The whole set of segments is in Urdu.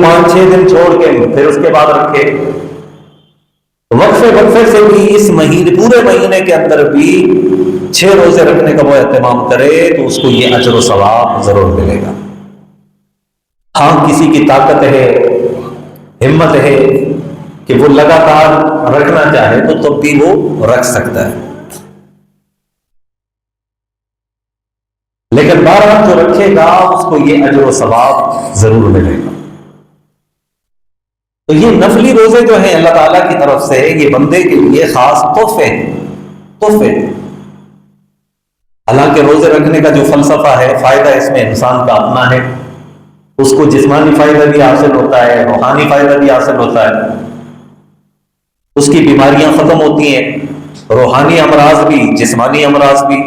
5-6 دن چھوڑ کے پھر اس کے بعد رکھے، وقفے سے بھی اس مہینے، پورے مہینے کے اندر بھی 6 روزے رکھنے کا وہ اہتمام کرے تو اس کو یہ اجر و ثواب ضرور ملے گا۔ ہاں کسی کی طاقت ہے، ہمت ہے کہ وہ لگاتار رکھنا چاہے تو تب بھی وہ رکھ سکتا ہے، لیکن بہرحال جو رکھے گا اس کو یہ اجر و ثواب ضرور ملے گا۔ تو یہ نفلی روزے جو ہیں اللہ تعالیٰ کی طرف سے یہ بندے کے لیے خاص تحفے۔ حالانکہ روزے رکھنے کا جو فلسفہ ہے، فائدہ اس میں انسان کا اپنا ہے، اس کو جسمانی فائدہ بھی حاصل ہوتا ہے، روحانی فائدہ بھی حاصل ہوتا ہے، اس کی بیماریاں ختم ہوتی ہیں، روحانی امراض بھی، جسمانی امراض بھی،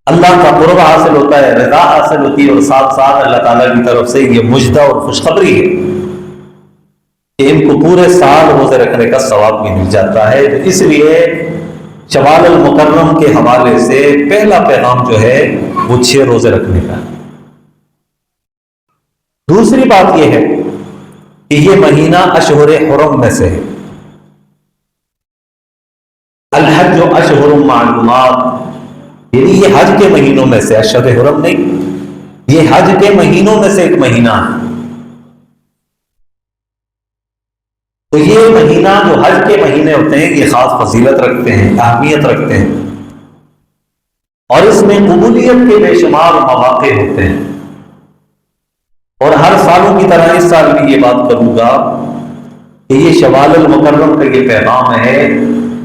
اللہ کا قرب حاصل ہوتا ہے، رضا حاصل ہوتی ہے، اور ساتھ ساتھ اللہ تعالیٰ کی طرف سے یہ مجدہ اور خوشخبری ہے کہ ان کو پورے سال روزے رکھنے کا ثواب بھی مل جاتا ہے۔ اس لیے شوال المکرم کے حوالے سے پہلا پیغام جو ہے وہ 6 روزے رکھنے کا ہے۔ دوسری بات یہ ہے کہ یہ مہینہ اشہر حرم میں سے ہے۔ الحج اشہر معلومات، یعنی یہ حج کے مہینوں میں سے، اشہر حرم نہیں، یہ حج کے مہینوں میں سے ایک مہینہ ہے۔ تو یہ مہینہ جو حج کے مہینے ہوتے ہیں یہ خاص فضیلت رکھتے ہیں، اہمیت رکھتے ہیں، اور اس میں قبولیت کے بے شمار مواقع ہوتے ہیں۔ اور ہر سالوں کی طرح اس سال بھی یہ بات کروں گا کہ یہ شوال المکرم کا یہ پیغام ہے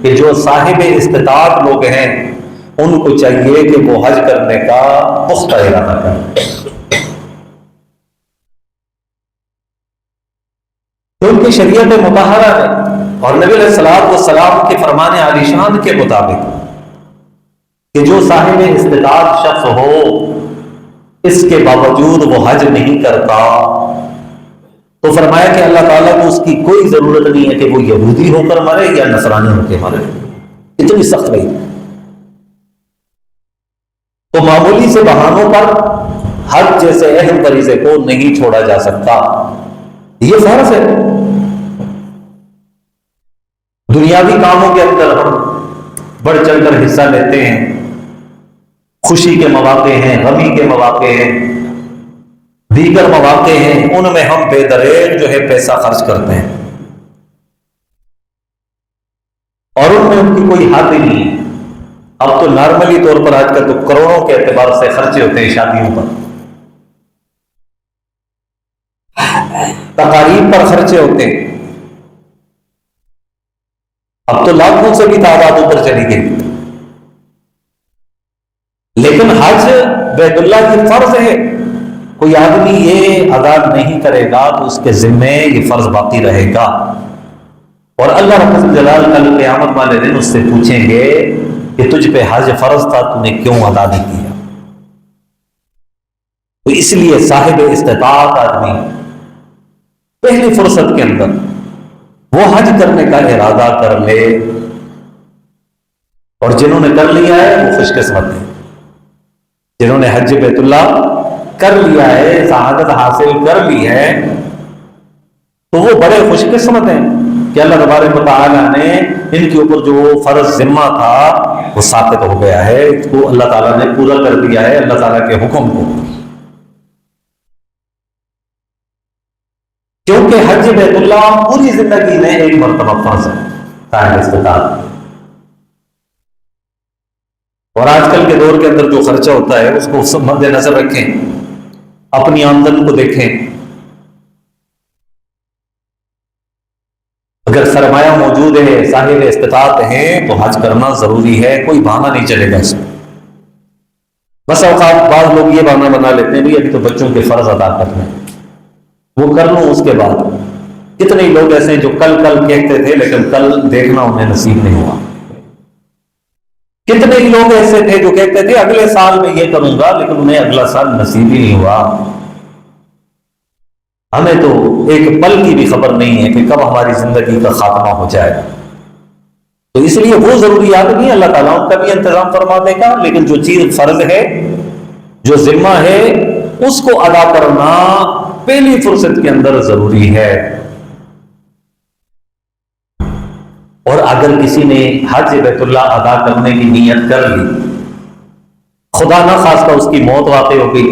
کہ جو صاحب استطاعت لوگ ہیں ان کو چاہیے کہ وہ حج کرنے کا پختہ ارادہ کریں، کیونکہ شریعت مطہرہ ہے اور نبی علیہ الصلوۃ والسلام کے فرمان عالی شان کے مطابق کہ جو صاحب استطاعت شخص ہو اس کے باوجود وہ حج نہیں کرتا تو فرمایا کہ اللہ تعالیٰ کو اس کی کوئی ضرورت نہیں ہے کہ وہ یہودی ہو کر مرے یا نصرانی ہو کے مرے، اتنی سخت نہیں۔ تو معمولی سے بہانوں پر حج جیسے اہم فریضے کو نہیں چھوڑا جا سکتا، یہ فرض ہے۔ دنیاوی کاموں کے اندر ہم بڑھ چڑھ کر حصہ لیتے ہیں، خوشی کے مواقع ہیں، غمی کے مواقع ہیں، دیگر مواقع ہیں، ان میں ہم بے دریغ جو ہے پیسہ خرچ کرتے ہیں اور ان میں ان کی کوئی حد نہیں ہے۔ اب تو نارملی طور پر آج کل تو کروڑوں کے اعتبار سے خرچے ہوتے ہیں شادیوں پر، تقاریب پر خرچے ہوتے ہیں، اب تو لاکھوں سے بھی تعداد اوپر چلی گئی۔ لیکن حج بیت اللہ کی فرض ہے، کوئی آدمی یہ ادا نہیں کرے گا تو اس کے ذمے یہ فرض باقی رہے گا، اور اللہ رب الجلال کل قیامت والے دن اس سے پوچھیں گے کہ تجھ پہ حج فرض تھا تو نے کیوں ادا نہیں کیا۔ تو اس لیے صاحب استطاعت آدمی پہلی فرصت کے اندر وہ حج کرنے کا ارادہ کر لے، اور جنہوں نے کر لیا ہے وہ خوش قسمت ہیں، جنہوں نے حج بیت اللہ کر لیا ہے، سعادت حاصل کر لی ہے، تو وہ بڑے خوش قسمت ہیں کہ اللہ تبارک و تعالیٰ نے ان کے اوپر جو فرض ذمہ تھا وہ ثابت ہو گیا ہے، اس کو اللہ تعالیٰ نے پورا کر دیا ہے اللہ تعالیٰ کے حکم کو۔ کیونکہ حج بیت اللہ پوری زندگی میں ایک مرتبہ فرض ہے صاحب استطاعت، اور آج کل کے دور کے اندر جو خرچہ ہوتا ہے اس کو سب مد نظر رکھیں، اپنی آمدن کو دیکھیں، اگر سرمایہ موجود ہے، صاحب استطاعت ہے تو حج کرنا ضروری ہے، کوئی بہانہ نہیں چلے گا اس میں۔ بس اوقات بعض لوگ یہ بہانہ بنا لیتے ہیں بھی ابھی تو بچوں کے فرض ادا کرنے، وہ کر لوں اس کے بعد۔ کتنے لوگ ایسے ہیں جو کل کہتے تھے لیکن کل دیکھنا انہیں نصیب نہیں ہوا، کتنے ہی لوگ ایسے تھے جو کہتے تھے اگلے سال میں یہ کروں گا لیکن انہیں اگلا سال نصیب ہی نہیں ہوا۔ ہمیں تو ایک پل کی بھی خبر نہیں ہے کہ کب ہماری زندگی کا خاتمہ ہو جائے، تو اس لیے وہ ضروریات نہیں، اللہ تعالیٰ ان کا بھی انتظام فرما دے گا، لیکن جو چیز فرض ہے، جو ذمہ ہے، اس کو ادا کرنا پہلی فرصت کے اندر ضروری ہے۔ اور اگر کسی نے حج بیت اللہ ادا کرنے کی نیت کر لی، خدا نہ خواستہ اس کی موت واقع ہو گئی،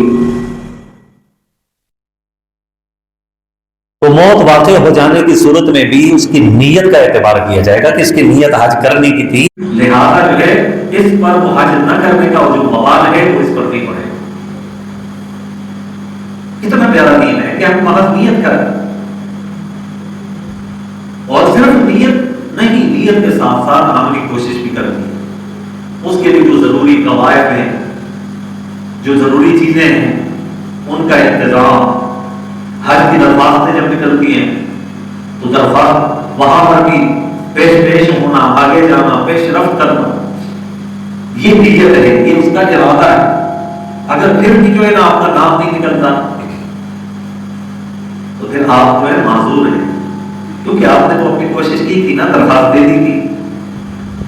تو موت واقع ہو جانے کی صورت میں بھی اس کی نیت کا اعتبار کیا جائے گا کہ اس کی نیت حج کرنے کی تھی، لہذا جو ہے اس پر وہ حج نہ کرنے کا جو وبال ہے وہ اس پر نہیں پڑے۔ اتنا پیارا دین ہے کہ ہم محض نیت کریں، اور صرف نیت نہیں، نیت کے ساتھ ساتھ عملی کوشش بھی کرنی ہے۔ اس کے لیے جو ضروری قواعد ہیں، جو ضروری چیزیں ہیں، ان کا انتظام، حج کی درخواستیں جب نکلتی ہیں تو درخواست وہاں پر بھی پیش ہونا، آگے جانا، پیش رفت کرنا، یہ نیت ہے، یہ اس کا ارادہ ہے۔ اگر پھر بھی جو ہے نا آپ کا نام نہیں نکلتا تو پھر آپ جو ہے معذور ہیں، کیونکہ آپ نے تو اپنی کوشش کی تھی نا، درخواست دے دی تھی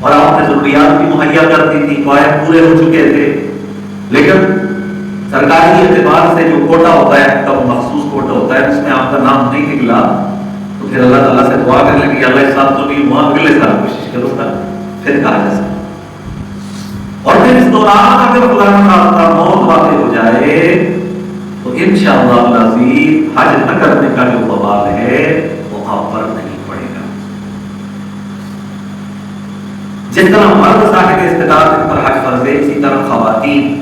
اور آپ نے ضروریات بھی مہیا کر دی تھی، قواعد پورے ہو چکے تھے، لیکن سرکاری اعتبار سے جو کوٹا ہوتا ہے، کا مخصوص کوٹا ہوتا ہے، اس میں آپ کا نام نہیں نکلا تو پھر اللہ تعالیٰ سے دعا کرنے کی اللہ اس سال تو نہیں ہوا، اگلے سال کوشش کرو گا، پھر کہا جا سکتا۔ اور پھر اس دوران اگر خدا نہ خواستہ موت واقع ہو جائے تو انشاءاللہ العزیز حج نہ کرنے کا جو وبال ہے وہ آپ پر نہیں پڑے گا۔ جس طرح مرد صاحب استطاعت پر حج فرض ہے، اسی طرح خواتین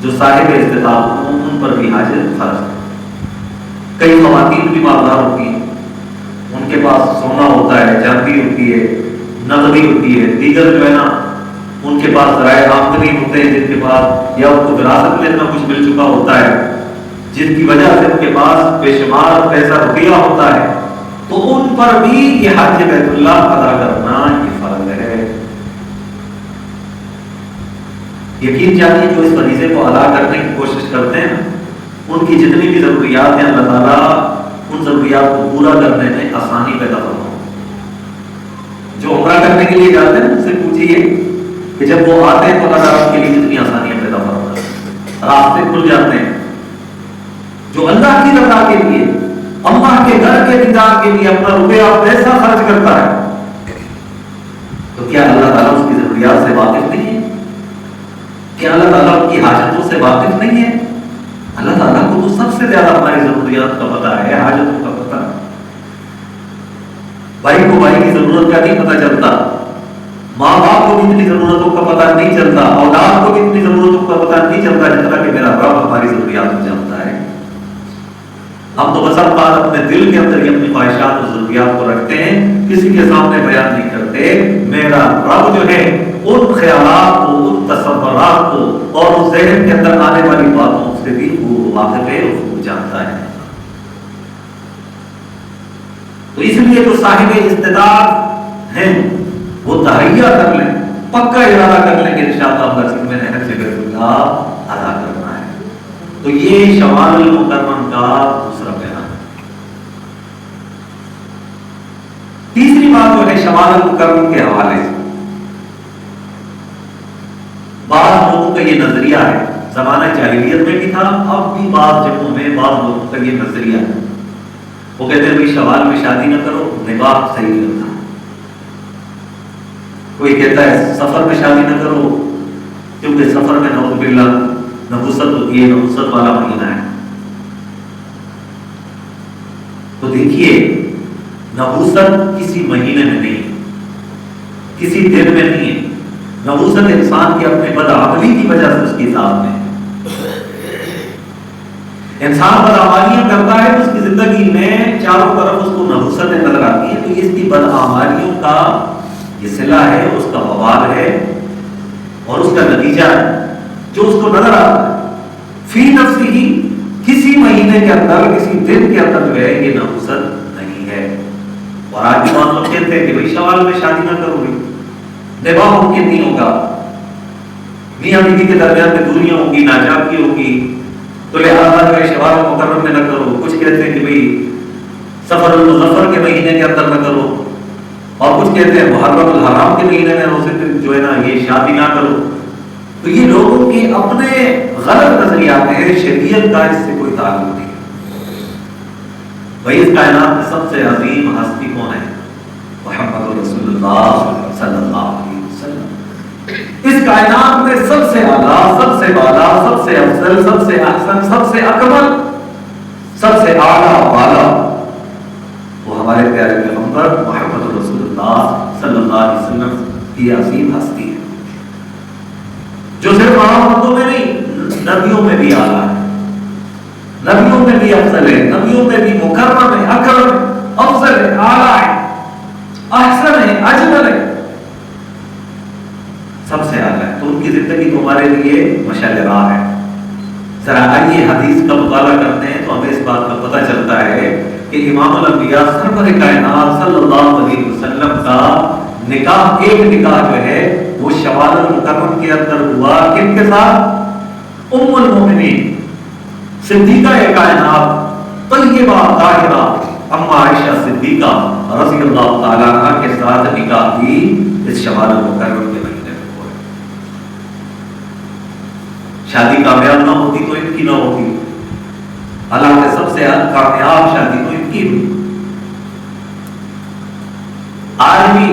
جو صاحب استطاعت ہوں ان پر بھی حج فرض ہے۔ کئی خواتین بھی مالدار ہوتی ہیں، ان کے پاس سونا ہوتا ہے، چاندی ہوتی ہے، نقدی ہوتی ہے، دیگر جو ہے نا ان کے پاس ذرائع آمدنی ہوتے ہیں، جن کے پاس یا ان کو وراثت میں اتنا کچھ مل چکا ہوتا ہے جن کی وجہ سے ان کے پاس بے شمار پیسہ روپیہ ہوتا ہے، تو ان پر بھی یہ حج بیت اللہ ادا کرنا یہ فرض ہے۔ یقین جانیے جو اس فریضے کو ادا کرنے کی کوشش کرتے ہیں ان کی جتنی بھی ضروریات ہیں اللہ تعالیٰ ان ضروریات کو پورا کرنے میں آسانی پیدا فرمائے۔ جو عمرہ کرنے کے لیے جاتے ہیں ان سے پوچھیے کہ جب وہ آتے ہیں تو اللہ تعالیٰ کے لیے کتنی آسانیاں پیدا فرماتا ہے، راستے کھل جاتے ہیں۔ جو اللہ کی رضا کے لیے، اللہ کے گھر کے دیدار کے لیے اپنا روپیہ پیسہ خرچ کرتا ہے تو کیا اللہ تعالیٰ اس کی ضروریات سے واقف نہیں ہے؟ کیا اللہ تعالیٰ ان کی حاجتوں سے واقف نہیں ہے؟ اللہ تعالیٰ کو تو سب سے زیادہ ہماری ضروریات کا پتہ ہے، حاجتوں کا پتہ ہے۔ بھائی کو بھائی کی ضرورت کا نہیں پتہ چلتا، ماں باپ کو بھی اتنی ضرورتوں کا پتہ نہیں چلتا، اولاد کو بھی اتنی ضرورتوں کا پتہ نہیں چلتا جتنا کہ میرا رب ہماری ضروریات کو جانتا ہے۔ ہم تو بس اوقات اپنے دل کے اندر ہی اپنی خواہشات اور ضروریات کو رکھتے ہیں، کسی کے سامنے بیان نہیں کرتے۔ میرا رب جو ہے ان خیالات کو، ان تصورات کو اور اس ذہن کے اندر آنے والی باتوں سے بھی وہ واقف ہے اور وہ جانتا ہے۔ تو اس لیے جو صاحب استطاعت ہیں وہ تہیہ کر لیں، پکا ارادہ کر لیں کہ انشاءاللہ میں نے حج بیت اللہ ادا کرنا ہے۔ تو یہ شوال المکرم کا دوسرا بیان ہے۔ تیسری بات جو ہے شوال المکرم کے حوالے سے، بعض لوگوں کا یہ نظریہ ہے، زمانہ جاہلیت میں بھی تھا، اب بھی بعض جگہوں میں بعض لوگوں کا یہ نظریہ ہے، وہ کہتے ہیں بھائی شوال میں شادی نہ کرو، نکاح صحیح نہیں ہوتا۔ کوئی کہتا ہے سفر میں شادی نہ کرو کیونکہ سفر میں نعوذ باللہ نحوست ہوتی ہے، نحوست والا مہینہ ہے۔ تو دیکھیے نحوست کسی مہینے میں نہیں، کسی دن میں نہیں ہے، نحوست انسان کی اپنے بدعملی کی وجہ سے اس کی ذات میں ہے۔ انسان بدعمالیاں کرتا ہے تو اس کی زندگی میں چاروں طرف اس کو نحوستیں نظر آتی ہیں، تو اس کی بدعمالیوں کا یہ صلہ ہے، اس کا وبال ہے اور اس کا نتیجہ ہے جو اس کو نظر آتا ہے۔ فی نفسی ہی کسی مہینے کے اندر، کسی دن کے اندر جو ہے یہ نحوست نہیں ہے۔ اور آج بھی بہت لوگ کہتے ہیں کہ بھائی شوال میں شادی نہ کرو، نکاح ممکن نہیں ہوگا، میاں بیوی کے درمیان میں دوریاں ہوں گی، ناجائزی ہوگی، تو لہٰذا جو ہے شوال مکرم میں نہ کرو۔ کچھ کہتے ہیں کہ بھائی سفر المظفر کے مہینے کے اندر نہ کرو، اور کچھ کہتے ہیں محرم الحرام کے مہینے میں اسے جو ہے نا یہ شادی نہ کرو۔ تو یہ لوگوں کے اپنے غلط نظریات ہیں، شریعت کا اس سے کوئی تعلق نہیں ہے۔ بھائی اس کائنات میں سب سے عظیم ہستی کون ہے؟ محمد رسول اللہ صلی اللہ علیہ وسلم۔ اس کائنات میں سب سے اعلیٰ، سب سے بالا، سب سے افضل، سب سے احسن، سب سے اکمل، سب سے اعلیٰ والا وہ ہمارے پیارے پیغمبر محمد رسول اللہ صلی اللہ علیہ وسلم کی عظیم ہستی ہے، جو صرف عام بندوں میں نہیں، نبیوں میں بھی اعلیٰ ہے، نبیوں میں بھی افضل ہے، نبیوں میں بھی مکرم ہے، اکرم ہے، افضل ہے، اعلیٰ ہے، احسن ہے، اجمل ہے، سب سے اعلیٰ ہے۔ تو ان کی زندگی تمہارے لیے مشعل راہ ہے۔ ذرا آئیے حدیث کا مطالعہ کرتے ہیں تو ہمیں اس بات کا پتہ چلتا ہے کہ امام الانبیاء سرور کائنات صلی اللہ علیہ وسلم کا نکاح، ایک نکاح جو ہے وہ شوال المکرم کے اندر ہوا، کن کے ساتھ؟ ام المؤمنین صدیقہ کائنات طیبہ طاہرہ اما عائشہ صدیقہ رضی اللہ تعالیٰ عنہ کے ساتھ نکاح بھی اس شوال المکرم کے مہینے میں ہوا۔ شادی کامیاب نہ ہوتی تو ان کی نہ ہوتی، اللہ کے سب سے کامیاب شادی تو ان کی ہوئی۔ آج بھی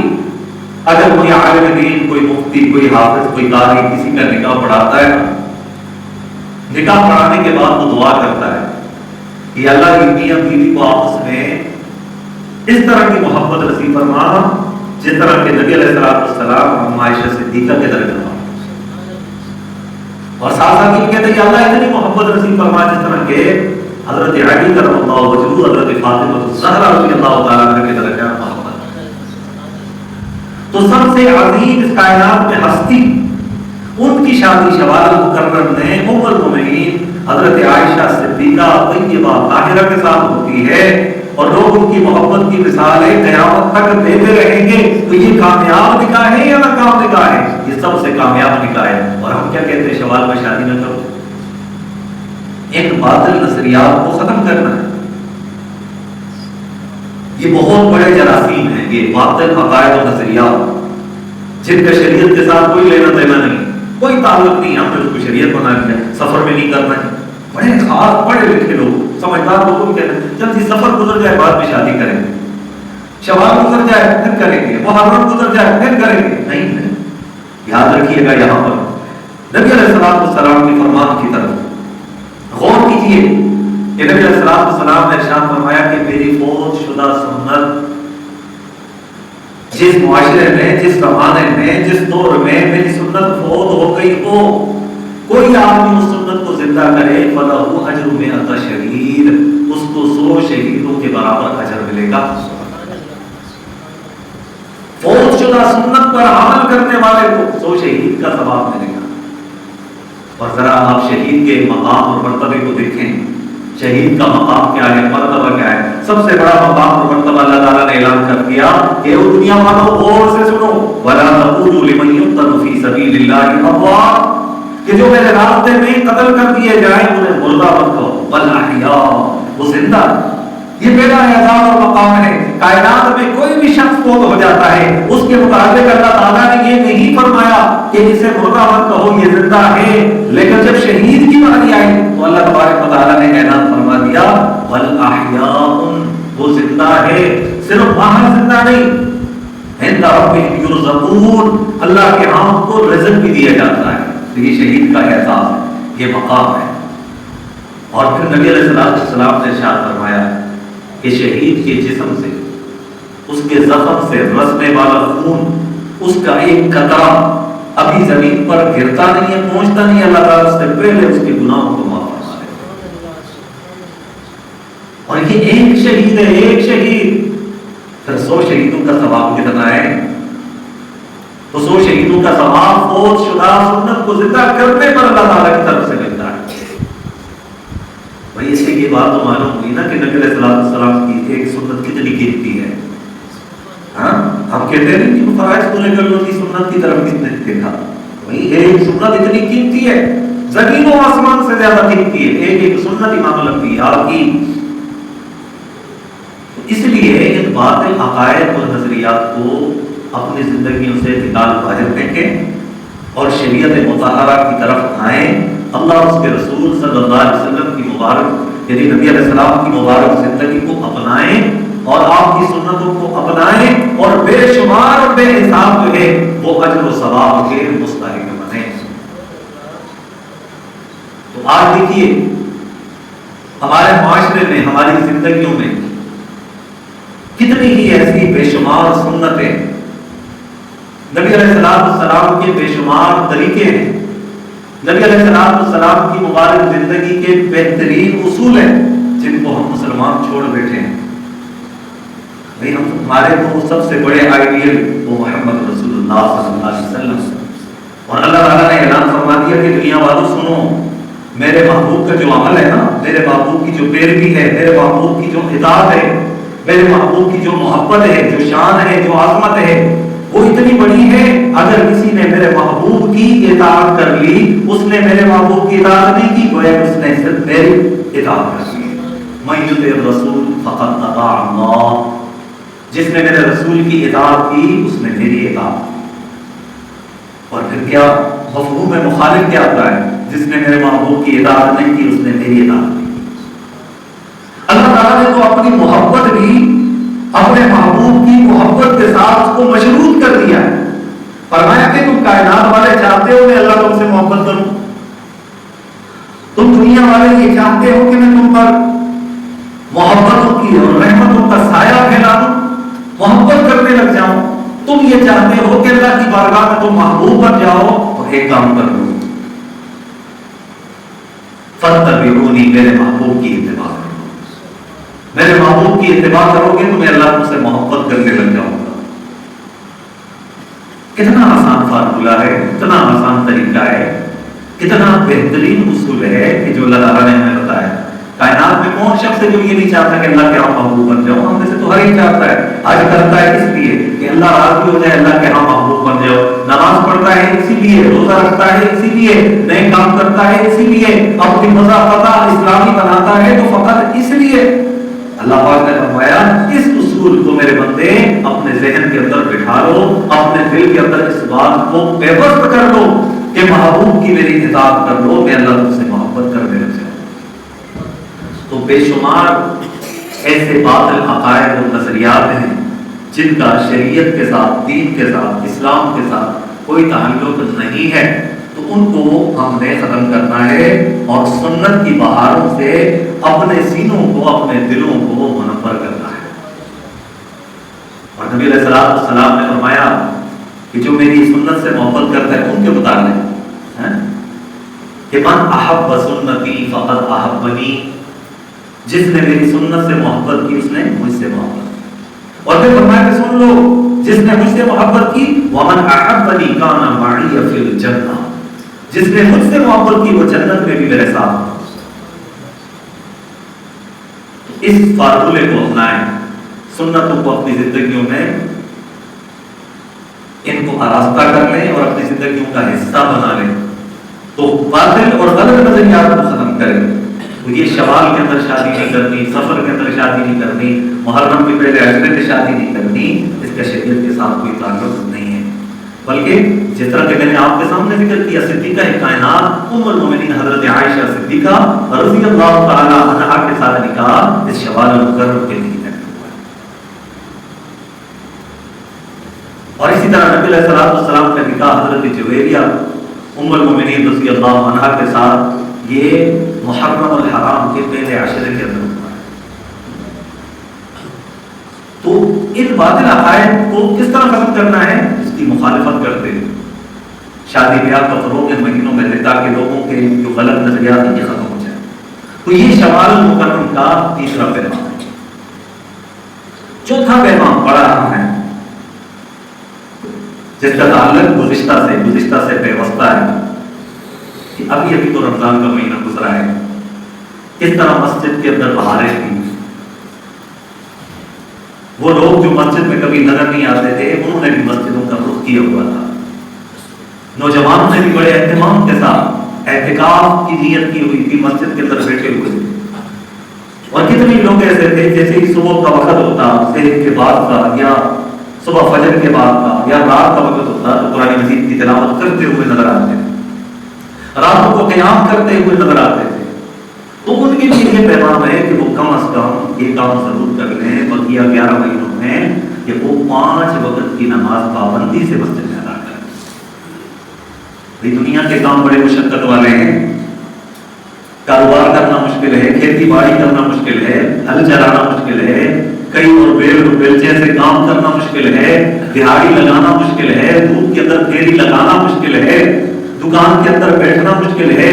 اگر کوئی عالم دین، کوئی مفتی، کوئی حافظ، کوئی قاری کسی کا نکاح پڑھاتا ہے، نکاح پڑھانے کے بعد وہ دعا کرتا ہے کہ اللہ کی میاں بیوی کو آپس میں اس طرح کی محبت نصیب فرما جس طرح کے نبی علیہ السلام ام عائشہ صدیقہ کے درجہ، اور ساتھ ساتھ یہ کہتے ہیں کہ اللہ اتنی محبت نصیب فرما جس طرح کے حضرت علی کرم اللہ وجہہ، حضرت فاطمہ الزہرا رضی اللہ تعالیٰ عنہ کے درجہ محبت۔ تو سب سے عظیم اس کائنات میں ہستی، ان کی شادی شوال المکرم میں ام المؤمنین حضرت عائشہ صدیقہ طیبہ طاہرہ کے ساتھ ہوتی ہے، اور لوگ ان کی محبت کی مثالیں قیامت تک دیتے رہیں گے۔ تو یہ کامیاب نکاح ہے یا ناکام نکاح ہے؟ یہ سب سے کامیاب نکاح ہے۔ اور ہم کیا کہتے ہیں؟ شوال میں شادی نہ کرو، ان باطل نظریات کو ختم کرنا ہے۔ یہ بہت بڑے جراثیم ہیں، یہ باطل عقائد و نظریات جن کا شریعت کے ساتھ کوئی لینا دینا نہیں، کوئی تعلق نہیں۔ ہم نے اس کو شریعت بنا لیا، سفر میں نہیں کرنا ہے۔ بڑے خاص پڑھے لکھے لوگ، سمجھدار لوگوں کو کہتے ہیں جب یہ سفر گزر جائے بعد میں شادی کریں گے، شوال گزر جائے پھر کریں گے، محرم گزر جائے پھر کریں گے۔ نہیں ہے، یاد رکھیے گا یہاں پر نبی علیہ السلام کے فرمان کی طرف غور کیجیے کہ نبی علیہ السلام نے ارشاد فرمایا کہ میری فوت شدہ سنت جس معاشرے میں، جس زمانے میں، جس دور میں میری سنت فوت ہو گئی ہو، کوئی آدمی اس سنت کو زندہ کرے فَلَهُ أَجْرُ مِئَةَ شہید، اس کو 100 شہیدوں کے برابر اجر ملے گا۔ فوت شدہ سنت پر عمل کرنے والے کو 100 شہید کا ثواب ملے گا۔ اور ذرا آپ شہید کے مقام اور مرتبے کو دیکھیں، شہید کا مقام کیا ہے، مرتبہ کیا ہے؟ سب سے بڑا مقام اور مرتبہ اللہ تعالیٰ نے اعلان کر دیا کہ وہ دنیا والوں غور سے سنو، وَلَا تَقُولُوا لِمَن يُقْتَلُ فِي سَبِيلِ اللَّهِ أَمْوَاتٌ، کہ جو میرے راستے میں قتل کر دیے جائیں انہیں مردہ مت کہو، بل احیاء، وہ زندہ۔ یہ میرا اعزاز اور مقام ہے۔ کائنات میں کوئی بھی شخص فوت ہو جاتا ہے، اس کے متعلق اللہ تعالیٰ نے یہ نہیں فرمایا کہ اسے مردہ مت کہو، یہ زندہ ہے، لیکن جب شہید کی باری آئی تو اللہ تبارک و تعالیٰ نے اعلان فرما دیا بل احیاء، وہ زندہ ہے، صرف باہر زندہ نہیں، عند ربهم یرزقون، اللہ کے ہاں ان کو رزق بھی دیا جاتا ہے۔ تو یہ شہید کا احساس ہے، یہ مقام ہے۔ اور پھر نبی علیہ السلام نے ارشاد فرمایا کہ شہید کے جسم سے، اس کے زخم سے رسنے والا خون، اس کا ایک قطرہ ابھی زمین پر گرتا نہیں ہے، پہنچتا نہیں ہے، اللہ تعالیٰ اس سے پہلے اس کے گناہوں کو معاف فرما دے۔ اور یہ ایک شہید ہے، ایک شہید، پھر 100 شہیدوں کا ثواب کتنا ہے؟ تو 100 شہیدوں کا ثواب فوت شدہ سنت کو زندہ کرنے پر اللہ تعالیٰ کی طرف سے ملتا ہے۔ بھائی اس سے یہ بات تو معلوم ہوئی نا کہ نبی علیہ السلام کی ایک سنت کتنی قیمتی ہے۔ ہاں ہم کہتے ہیں کہ فرائض پورے کر لو، سنت کی طرف کتنے دیکھا؟ بھائی ایک سنت اتنی قیمتی ہے، زمین و آسمان سے زیادہ قیمتی ہے، ایک سنت امام الانبیاء کی۔ اس لیے ان باطل عقائد اور نظریات کو اپنی زندگیوں سے نکال باہر پھینکیں اور شریعت مطہرہ کی طرف آئیں، اللہ اور اس کے رسول صلی اللہ علیہ وسلم کی مبارک یعنی نبی علیہ السلام کی مبارک زندگی کو اپنائیں۔ حساب جو ہے وہ اجر و ثواب کے مستحق بنے۔ تو آج دیکھیے ہمارے معاشرے میں، ہماری زندگیوں میں کتنی ہی ایسی بے شمار سنتیں، نبی علیہ السلام کے بے شمار طریقے ہیں، نبی علیہ السلام کی مبارک زندگی کے بہترین اصول ہیں جن کو ہم مسلمان چھوڑ بیٹھے ہیں۔ بھائی ہمارے تو سب سے بڑے آئیڈیل وہ محمد رسول اللہ صلی اللہ علیہ وسلم، اور اللہ تعالیٰ نے اعلان فرما دیا کہ دنیا والوں سنو، میرے محبوب کا جو عمل ہے نا، میرے محبوب کی جو پیروی ہے، میرے محبوب کی جو اطاعت ہے، میرے محبوب کی جو محبت ہے، جو شان ہے، جو عظمت ہے، وہ اتنی بڑی ہے، اگر کسی نے میرے محبوب کی اطاعت کر لی، اس نے میرے محبوب کی اطاعت نہیں کی، گویا اس نے صرف میری اطاعت کر لی۔ من یطع الرسول فقد اطاع اللہ، جس نے میرے رسول کی اطاعت کی اس نے میری اطاعت کی۔ اور پھر کیا مفہوم مخالف کیا ہوتا ہے؟ جس نے میرے محبوب کی اطاعت نہیں کی اس نے میری اطاعت کی۔ اللہ تعالیٰ نے تو اپنی محبت بھی اپنے محبوب کی محبت کے ساتھ اس کو مشروط کر دیا ہے۔ فرمایا کہ تم کائنات والے چاہتے ہو کہ اللہ تم سے محبت کروں، تم دنیا والے یہ چاہتے ہو کہ میں تم پر محبتوں کی اور رحمتوں کا سایہ پھیلا دوں، محبت کرنے لگ جاؤں، تم یہ چاہتے ہو کہ اللہ کی بارگاہ میں تم محبوب بن جاؤ، اور ایک کام کر لو، فاتبعونی، میرے محبوب کی اتباع کرو، میرے محبوب کی اتباع کرو گے تو میں اللہ تم سے محبت کرنے لگ جاؤں گا۔ کتنا آسان فارمولہ ہے، کتنا آسان طریقہ ہے، کتنا بہترین اصول ہے کہ جو اللہ تعالیٰ نے ہمیں بتایا۔ کائنات میں کون شخص ہے جو یہ نہیں چاہتا کہ اللہ کے ہاں محبوب بن جاؤ؟ ہم میں سے تو ہر ایک چاہتا ہے، حج کرتا ہے اس لیے کہ اللہ راضی ہو جائے، اللہ کے ہاں محبوب بن جاؤ، نماز پڑھتا ہے اسی لیے، روزہ رکھتا ہے اسی لیے، نئے کام کرتا ہے اسی لیے، اپنی مضافت اسلامی بناتا ہے تو فقط اس لیے۔ اللہ پاک نے فرمایا اس اصول کو میرے بندے اپنے ذہن کے اندر بٹھا لو، اپنے دل کے اندر اس بات کو پیوست کر لو کہ محبوب کی میری اطاعت کر لو، میں اللہ تم سے محبت کرنے لگ جاؤں۔ تو بے شمار ایسے باطل عقائد اور نظریات ہیں جن کا شریعت کے ساتھ، دین کے ساتھ، اسلام کے ساتھ کوئی تعلق نہیں ہے، تو ان کو ہم نے ختم کرنا ہے اور سنت کی بہاروں سے اپنے سینوں کو، اپنے دلوں کو منور کرنا ہے۔ اور نبی علیہ السلام نے فرمایا کہ جو میری سنت سے محبت کرتا ہے ان کے متعلق کہ من احب سنتی فقد احبنی، جس نے میری سنت سے محبت کی اس نے مجھ سے محبت کی۔ اور پھر فرمایا کہ سن لو، جس نے مجھ سے محبت کی ومن احبنی کان معی فی الجنہ، جس نے مجھ سے محبت کی وہ جنت میں بھی میرے ساتھ۔ اس فارمولے کو اپنائیں، سنتوں کو اپنی زندگیوں میں ان کو آراستہ کر لیں اور اپنی زندگیوں کا حصہ بنا لیں، تو باطل اور غلط نظریات کو ختم کریں۔ تو یہ شوال کے اندر شادی نہیں کرنی، سفر کے اندر شادی نہیں کرنی، محرم کے پہلے عشرے میں شادی نہیں کرنی، اس کا شریعت کے ساتھ کوئی تعلق نہیں ہے۔ بلکہ جس طرح کہ میں نے آپ کے سامنے ذکر کیا، صدیقہ کائنات ام المومنین حضرت عائشہ صدیقہ رضی اللہ تعالی عنہا کے ساتھ نکاح اس شوال المکرم کے لیے ہے۔ اور اسی طرح نبی علیہ السلام کا نکاح حضرت جویریہ ام المومنین رضی اللہ عنہا کے ساتھ یہ محرم الحرام کے پہلے عشرے کے اندر ہوا ہے۔ تو ان باطل عقائد کو کس طرح ختم کرنا ہے؟ اس کی مخالفت کرتے ہیں، شادی بیاہ کا فروغ ان مہینوں میں دے تاکہ لوگوں کے جو غلط نظریات ہیں یہ ختم ہو جائے۔ تو یہ شوال المکرم کا تیسرا پیغام ہے۔ چوتھا پیغام بڑا اہم ہے جس کا تعلق گزشتہ سے پیوستہ ہے کہ ابھی تو رمضان کا مہینہ گزرا ہے، کس طرح مسجد کے اندر بہاریں تھیں، وہ لوگ جو مسجد میں کبھی نظر نہیں آتے تھے انہوں نے بھی مسجدوں کا رخ کیا ہوا تھا، نوجوانوں نے بھی بڑے اہتمام کے ساتھ اعتکاف کی نیت کی ہوئی تھی، مسجد کے اندر بیٹھے ہوئے تھے۔ اور کتنے لوگ ایسے تھے جیسے ہی صبح کا وقت ہوتا، سحر کے بعد کا یا صبح فجر کے بعد کا یا رات کا وقت ہوتا تو قرآن مجید کی تلاوت کرتے ہوئے نظر آتے تھے، راتوں کو قیام کرتے ہوئے نظر آتے تھے۔ تو ان کے لیے یہ پیغام ہے کہ وہ کم از کم یہ کام ضرور کر لیں، بقیہ 11 مہینوں میں کہ وہ 5 وقت کی نماز پابندی سے مسجد میں ادا کرے۔ بھئی دنیا کے کام بڑے مشقت والے ہیں، کاروبار کرنا مشکل ہے، کھیتی باڑی کرنا مشکل ہے، ہل چلانا مشکل ہے، کئی اور بیلچے سے کام کرنا مشکل ہے، دہاڑی لگانا مشکل ہے، دودھ کے اندر پھیری لگانا مشکل ہے، دکان کے اندر بیٹھنا مشکل ہے،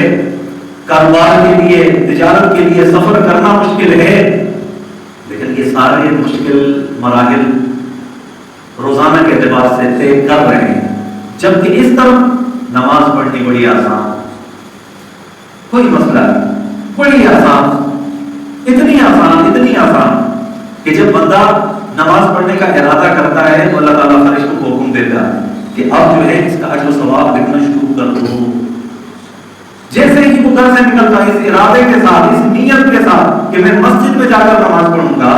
کاروبار کے لیے تجارت کے لیے سفر کرنا مشکل ہے، لیکن یہ سارے مشکل مراحل روزانہ کے اعتبار سے طے کر رہے ہیں، جبکہ اس طرف نماز پڑھنی بڑی آسان، کوئی مسئلہ نہیں، بڑی آسان، اتنی آسان کہ جب بندہ نماز پڑھنے کا ارادہ کرتا ہے تو اللہ تعالیٰ فرشتوں کو حکم دیتا ہے کہ اب جو ہے اس کا اجر و ثواب لکھنا شروع کر دو۔ جیسے ہی وہ گھر سے نکلتا ہے اس ارادے کے ساتھ، اس نیت کے ساتھ کہ میں مسجد میں جا کر نماز پڑھوں گا،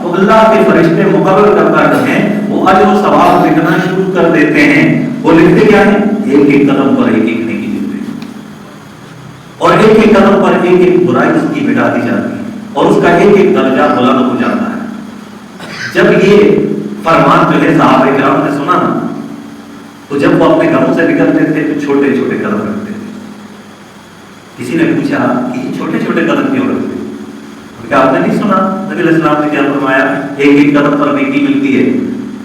تو اللہ کے فرشتے مقرر کرتا ہے وہ اجر و ثواب لکھنا شروع کر دیتے ہیں۔ وہ لکھتے کیا ہیں؟ ایک ایک قدم پر ایک ایک نیکی لکھتے ہیں، اور ایک ایک قدم پر ایک ایک برائی اس کی مٹا دی جاتی ہے، اور اس کا ایک ایک درجہ بلند ہو جاتا ہے۔ جب یہ فرمان جو ہے صحابہ کرام نے سنا نا، تو جب وہ اپنے گھروں سے نکلتے تھے تو چھوٹے چھوٹے قدم رکھتے تھے۔ کسی نے پوچھا کہ یہ چھوٹے چھوٹے قدم کیوں رکھتے ہیں؟ کیا آپ نے نہیں سنا نبی علیہ السلام نے کیا فرمایا؟ ایک ایک قدم پر نیکی ملتی ہے،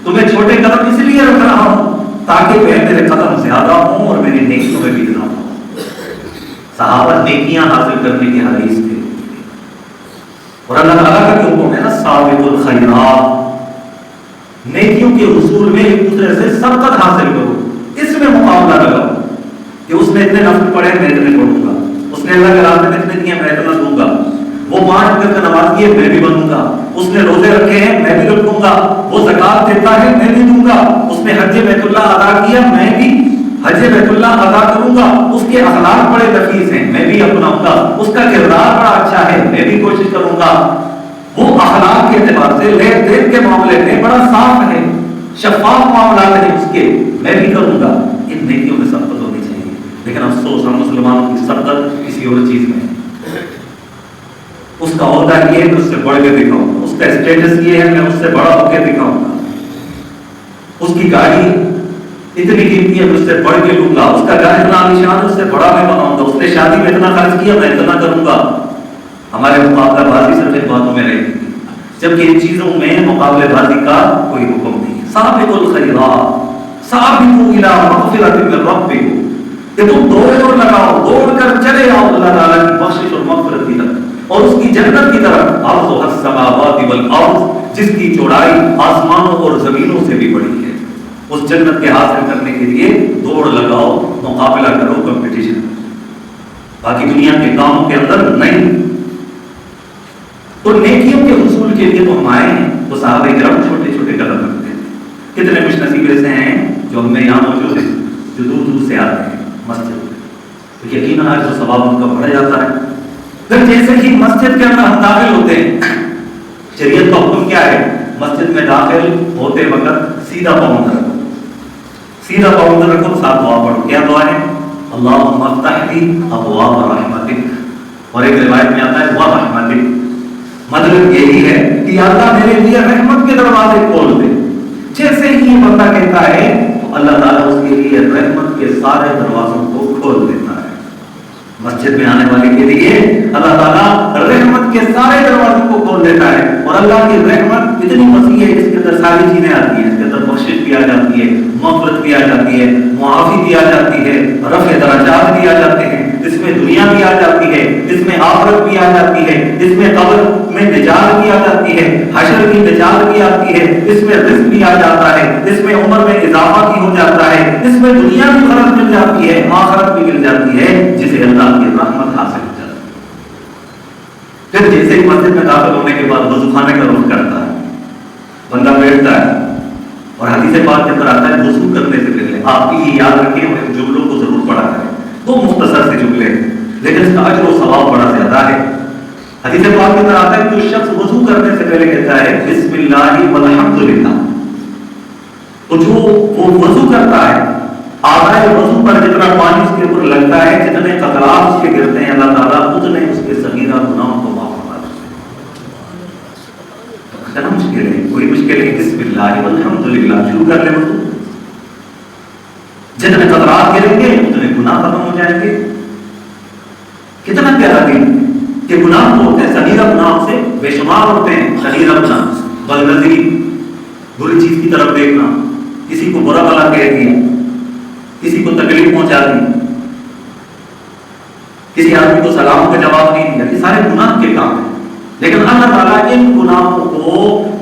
تو میں چھوٹے قدم اس لیے رکھ رہا ہوں تاکہ میرے قدم زیادہ ہوں اور میری نیکیوں میں بھی اضافہ ہو۔ صحابہ نیکیاں حاصل کرنے کے حریص تھے، اور اللہ تعالیٰ کا جو حکم ہے نا سابقوا الخیرات، نیکیوں کے حصول میں ایک دوسرے سے سبقت حاصل کرو، اس میں مقابلہ لگاؤ کہ اس نے اتنے نفل پڑھے میں اتنے پڑھوں گا، اس نے اللہ کے راستے میں اتنے کیے میں اتنا دوں گا، وہ 5 وقت کا نماز کی ہے میں بھی بنوں گا، اس نے روزے رکھے ہیں میں بھی رکھوں گا، وہ زکات دیتا ہے میں بھی دوں گا، اس نے حج بیت اللہ ادا کیا میں بھی حج بیت اللہ ادا کروں گا، اس کے اخلاق بڑے نفیس ہیں میں بھی اپناؤں گا، اس کا کردار بڑا اچھا ہے میں بھی کوشش کروں گا، وہ اخلاق کے اعتبار سے لین دین کے معاملے میں بڑا صاف ہے، شفاف معاملات ہیں اس کے، میں بھی کروں گا۔ ان نیکیوں میں سبقت ہونی چاہیے، لیکن افسوس ہم مسلمانوں کی سبقت کسی اور چیز میں ہے۔ اس کا عہدہ یہ ہے کہ اس سے بڑھ کے دکھاؤں گا، اس کا اسٹیٹس یہ ہے میں اس سے بڑا ہو کے دکھاؤں گا، اس کی گاڑی اتنی قیمتی ہے میں اس سے بڑھ کے لوں گا، اس کا گھر اتنا عالیشان ہے اس سے بڑا میں بناؤں گا، اس نے شادی میں اتنا خرچ کیا میں اتنا کروں گا۔ ہمارے مقابلہ بازی صرف ان باتوں میں رہے گی، جبکہ ان چیزوں میں مقابلے بازی کا کوئی حکم نہیں ہے۔ سابقوا الخیرات، سابقوا الی مغفرۃ من ربکم، کہ تم دوڑ لگاؤ، دوڑ کر چلے آؤ اللہ تعالیٰ کی بخشش اور مغفرت کی طرف اور اس کی جنت کی طرف، عرضها السماوات والارض، جس کی چوڑائی آسمانوں اور زمینوں سے بھی بڑی ہے۔ اس جنت کے حاصل کرنے کے لیے دوڑ لگاؤ، مقابلہ کرو، کمپٹیشن۔ باقی دنیا کے کاموں کے اندر نہیں۔ تو نیکیوں کے حصول کے لیے تو ہم آئے ہیں، تو صحابہ کرام چھوٹے چھوٹے قدم رکھتے ہیں۔ کتنے خوش نصیب ایسے ہیں جو ہم میں یہاں موجود ہیں، جو دور دور سے آتے ہیں مسجد میں، تو یقیناً آج تو ثواب ان کا بڑھ جاتا ہے۔ پھر جیسے ہی مسجد کے اندر ہم داخل ہوتے ہیں، شریعت کا حکم کیا ہے؟ مسجد میں داخل ہوتے وقت سیدھا پاؤں رکھو، سیدھا پاؤں رکھو، ساتھ دعا پڑھو۔ کیا دعا ہے؟ اللہم افتح لی ابواب رحمتک، اور ایک روایت میں آتا ہے ورحمتک، مطلب یہی ہے کہ اللہ میرے لیے رحمت کے دروازے کھول دے۔ جیسے ہی یہ بندہ کہتا ہے تو اللہ تعالیٰ اس کے لیے رحمت کے سارے دروازوں کو کھول دیتا ہے۔ مسجد میں آنے والے کے لیے اللہ تعالیٰ رحمت کے سارے دروازوں کو کھول دیتا ہے، اور اللہ کی رحمت اتنی وسیع ہے جس کے اندر ساری چیزیں آتی ہیں، اس کے اندر بخشش بھی آ جاتی ہے، مغفرت بھی آ جاتی ہے، معافی بھی آ جاتی ہے، رفع درجات بھی آ جاتے ہیں، اس میں دنیا بھی آ جاتی ہے، اس میں آخرت بھی آ جاتی ہے، اس میں قبر میں نجات بھی آ جاتی ہے، حشر کی نجات بھی آتی ہے، اس میں رزق بھی آ جاتا ہے، اس میں عمر میں اضافہ بھی ہو جاتا ہے، اس میں دنیا بھی غرض مل جاتی ہے، آخرت بھی مل جاتی ہے، جسے اللہ کی رحمت حاصل ہو جاتی ہے۔ پھر جیسے ہی مسجد میں داخل ہونے کے بعد وضو خانے کا رخ کرتا ہے، بندہ بیٹھتا ہے، اور حدیث پاک کے اندر آتا ہے وضو کرنے سے پہلے آپ بھی یہ یاد رکھیں اور ان جملوں کو ضرور پڑھا کریں۔ دو مختصر سے جملے ہیں لیکن اس کا اجر و ثواب بڑا زیادہ ہے۔ حدیث پاک کے اندر آتا ہے کہ جو شخص وضو کرنے سے پہلے کہتا ہے بسم اللہ والحمدللہ، تو جو وہ وضو کرتا ہے آدھائے وضو پر جتنا پانی اس کے اوپر لگتا ہے، جتنے قطرات اس کے گرتے ہیں، اللہ تعالیٰ اتنے اس کے صغیرہ گناہوں کو معاف فرما دیتے ہیں۔ کوئی مشکلیں بسم اللہ والحمدللہ شروع کر لیں وضو. جتنے قطرات گریں گے اتنے گناہ ختم ہو جائیں گے. کتنا پیارا دن کہ گناہ ہوتے ہیں صغیرہ گناہ سے بے شمار ہوتے ہیں. صغیرہ گناہ بدنظری، بری چیز کی طرف دیکھنا، کسی کو برا بھلا کہہ دیا، کسی کو تکلیف پہنچا دی، کسی آدمی کو سلام کا جواب نہیں دیا، یہ سارے گناہ کے کام ہیں. لیکن اللہ تعالیٰ ان گناہوں کو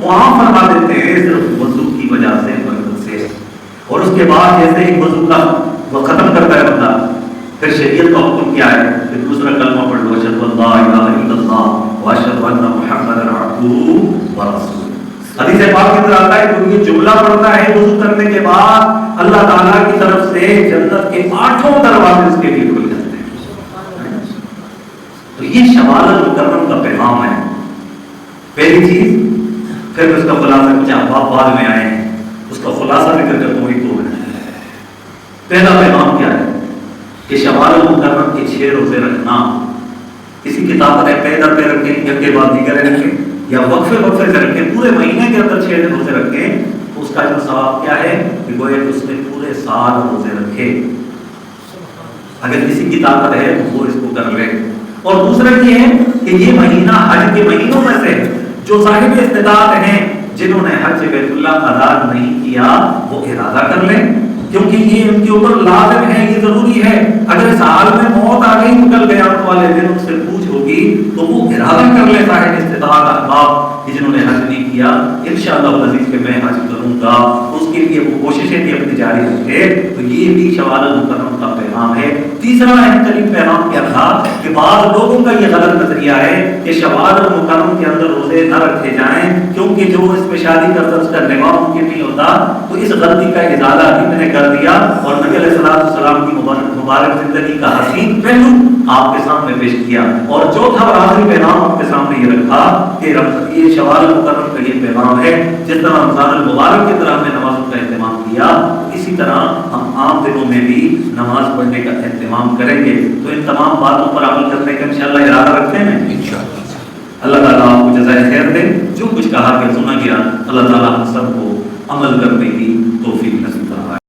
معاف فرما دیتے ہیں صرف وضو کی وجہ سے، برکت سے. اور اس کے بعد جیسے ہی وضو کا وہ ختم کرتا ہے بندہ، پھر شریعت کا حکم کیا ہے کہ دوسرا کلمہ پڑھ لو، اشہد ان لا الہ الا اللہ واشہد ان محمدا عبدہ ورسولہ. حدیث پاک کے اندر آتا ہے کہ یہ جملہ پڑھتا ہے وضو کرنے کے بعد اللہ تعالیٰ کی طرف سے جنت کے 8 دروازے اس کے لیے کھل جاتے ہیں. تو یہ شوال المکرم کا پیغام ہے. پہلی چیز، پھر اس کا خلاصہ کچھ آپ بعد میں آئے ہیں، اس کا خلاصہ ذکر کر کوئی تو ہے. پہلا پیغام کیا ہے کہ شوال المکرم کے 6 روزے رکھنا. کسی کی طاقت ہے پیدا پہ رکھیں یا کے بعد دیگر رکھیں یا وقفے سے رکھیں، پورے مہینے کے اندر 6 روزے رکھیں، تو اس کا جو ثواب کیا ہے کہ گویا کہ اس نے پورے سال روزے رکھے. اگر کسی کی طاقت ہے تو وہ اس کو کر لے. اور دوسرا یہ ہے کہ یہ مہینہ حج کے مہینوں میں سے جو صاحب استطاعت ہیں جنہوں نے حج بیت اللہ ادا نہیں کیا وہ ارادہ کر لیں، کیونکہ یہ ان کے اوپر لازم ہے، یہ ضروری ہے. اگر اس حال میں موت آ گئی نکل گیا والے دن ان سے پوچھ ہوگی تو وہ ارادہ کر لے صاحب استطاعت احباب جنہوں نے حج نہیں کیا انشاءاللہ العزیز کہ میں حج کروں گا، اس کے لیے وہ کوششیں بھی اپنی جاری رکھے. تو یہ بھی شوال المکرم کا پیغام ہے. تیسرا اہم ترین پیغام کیا تھا کہ بعض لوگوں کا یہ غلط نظریہ ہے کہ شوال المکرم کے اندر روزے نہ رکھے جائیں کیونکہ جو اس میں شادی کا سبز کرنے والا ممکن نہیں ہوتا. تو اس غلطی کا ازالہ بھی میں نے کر دیا اور نبی علیہ السلام کی مبارک زندگی کا حسین پہلو آپ کے سامنے پیش کیا. اور چوتھا اور آخری پیغام آپ کے سامنے یہ رکھا کہ یہ شوال المکرم کا یہ پیغام ہے جس طرح رمضان المبارک کی طرح ہم نے نمازوں کا اہتمام کیا اسی طرح ہم عام دنوں میں بھی نماز پڑھنے کا اہتمام کریں گے. تو ان تمام باتوں پر عمل کرنے کا انشاءاللہ